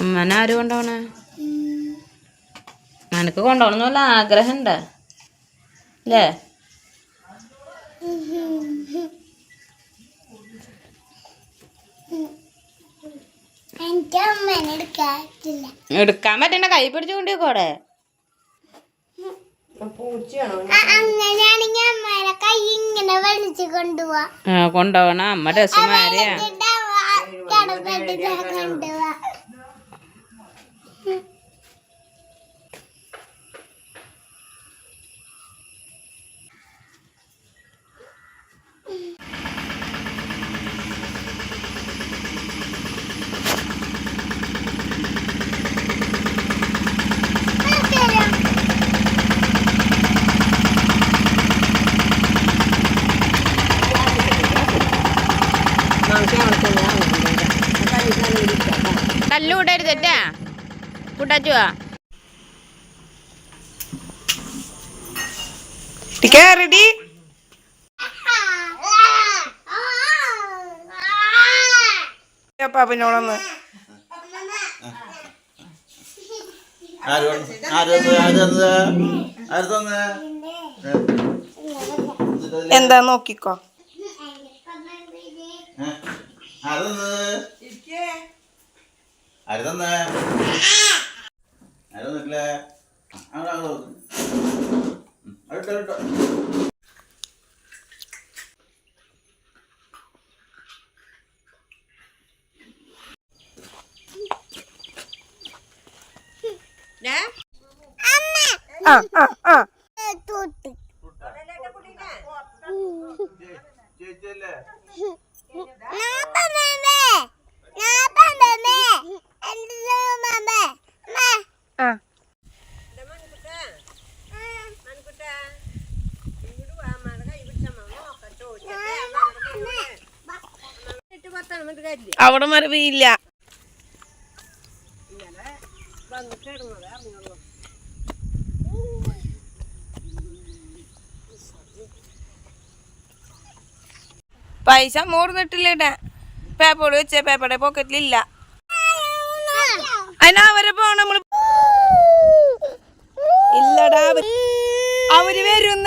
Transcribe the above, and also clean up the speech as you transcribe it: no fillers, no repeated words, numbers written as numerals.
അമ്മനെ ആര് കൊണ്ടുപോണേ? നിനക്ക് കൊണ്ടുപോകണം വല്ല ആഗ്രഹം ഉണ്ടോ അല്ലേ? എടുക്കാൻ പറ്റണ്ട, കൈ പിടിച്ചു കൊണ്ടുപോയിക്കോടെ. കൊണ്ടുപോകണ അമ്മ ഡ്രസ് മാറിയാ. കല്ലൂടരുതറ്റാ കൂട്ടാച്ചുവാ റെഡി. പാപ്പിനോടൊന്ന് എന്താ നോക്കിക്കോ. അവിടെ മരവില്ല. പൈസ മൂർന്നിട്ടില്ലേട്ടാ. പേപ്പർ വെച്ച പേപ്പറുടെ പോക്കറ്റിലില്ല. അതിനവരെ പോണ നമ്മള് ഇല്ലടാ, അവര് വരുന്ന